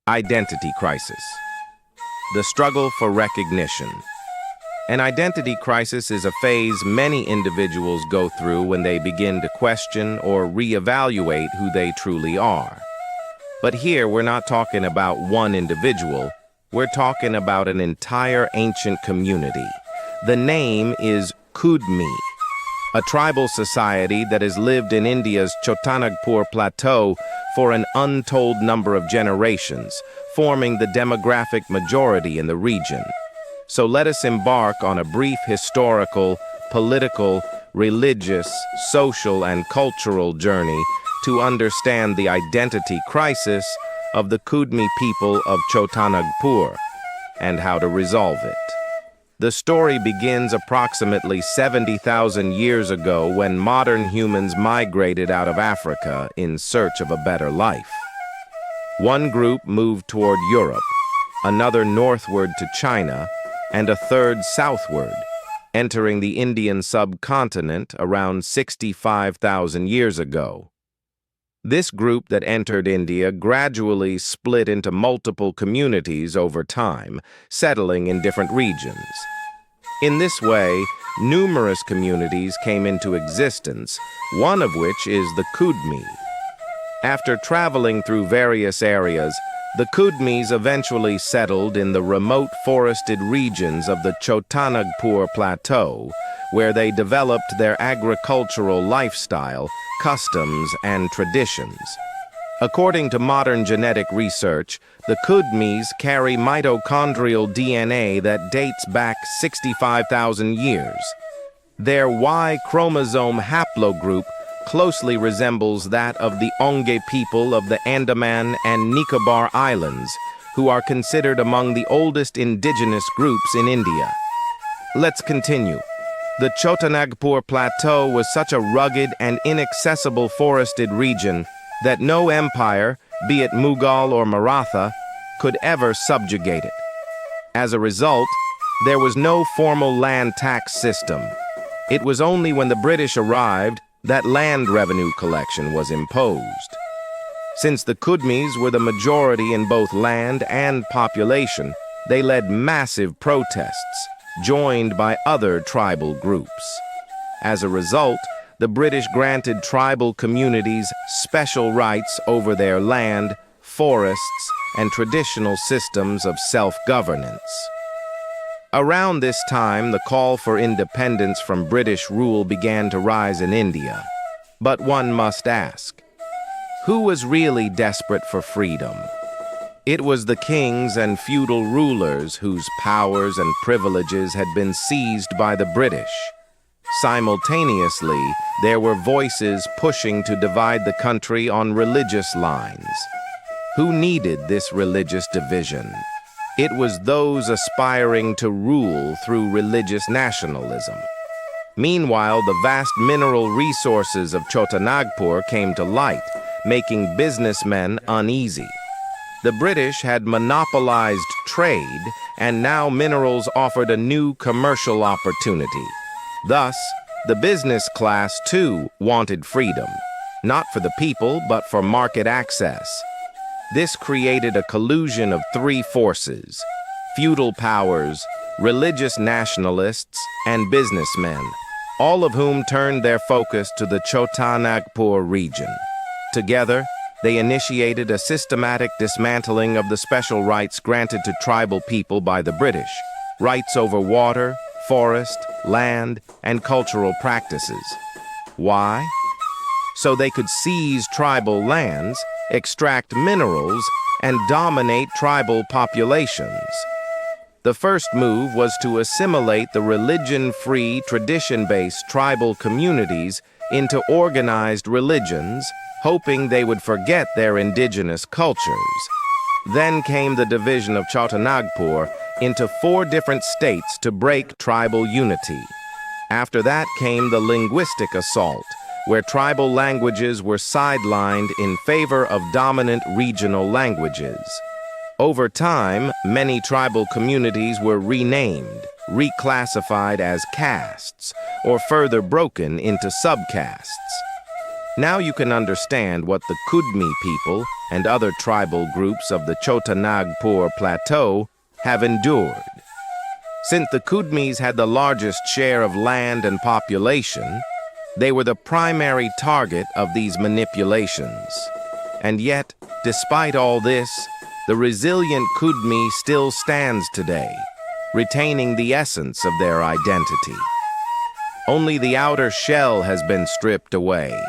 Identity crisis. The struggle for recognition. An identity crisis is a phase many individuals go through when they begin to question or reevaluate who they truly are. But here we're not talking about one individual, we're talking about an entire ancient community. The name is Kudmi, a tribal society that has lived in India's Chotanagpur Plateau for an untold number of generations, forming the demographic majority in the region. So let us embark on a brief historical, political, religious, social, and cultural journey to understand the identity crisis of the Kudmi people of Chotanagpur and how to resolve it. The story begins approximately 70,000 years ago when modern humans migrated out of Africa in search of a better life. One group moved toward Europe, another northward to China, and a third southward, entering the Indian subcontinent around 65,000 years ago. This group that entered India gradually split into multiple communities over time, settling in different regions. In this way, numerous communities came into existence, one of which is the Kudmi. After traveling through various areas, the Kudmis eventually settled in the remote forested regions of the Chotanagpur Plateau, where they developed their agricultural lifestyle, customs, and traditions. According to modern genetic research, the Kudmis carry mitochondrial DNA that dates back 65,000 years. Their Y chromosome haplogroup closely resembles that of the Onge people of the Andaman and Nicobar Islands, who are considered among the oldest indigenous groups in India. Let's continue. The Chotanagpur Plateau was such a rugged and inaccessible forested region that no empire, be it Mughal or Maratha, could ever subjugate it. As a result, there was no formal land tax system. It was only when the British arrived that land revenue collection was imposed. Since the Kudmis were the majority in both land and population, they led massive protests, joined by other tribal groups. As a result, the British granted tribal communities special rights over their land, forests, and traditional systems of self-governance. Around this time, the call for independence from British rule began to rise in India. But one must ask, who was really desperate for freedom? It was the kings and feudal rulers whose powers and privileges had been seized by the British. Simultaneously, there were voices pushing to divide the country on religious lines. Who needed this religious division? It was those aspiring to rule through religious nationalism. Meanwhile, the vast mineral resources of Chotanagpur came to light, making businessmen uneasy. The British had monopolized trade, and now minerals offered a new commercial opportunity. Thus, the business class, too, wanted freedom, not for the people, but for market access. This created a collusion of three forces: feudal powers, religious nationalists, and businessmen, all of whom turned their focus to the Chotanagpur region. Together, they initiated a systematic dismantling of the special rights granted to tribal people by the British, rights over water, forest, land, and cultural practices. Why? So they could seize tribal lands, extract minerals, and dominate tribal populations. The first move was to assimilate the religion-free, tradition-based tribal communities into organized religions, hoping they would forget their indigenous cultures. Then came the division of Chotanagpur into 4 different states to break tribal unity. After that came the linguistic assault, where tribal languages were sidelined in favor of dominant regional languages. Over time, many tribal communities were renamed, reclassified as castes, or further broken into subcastes. Now you can understand what the Kudmi people and other tribal groups of the Chota Nagpur Plateau have endured. Since the Kudmis had the largest share of land and population, they were the primary target of these manipulations. And yet, despite all this, the resilient Kudmi still stands today, retaining the essence of their identity. Only the outer shell has been stripped away.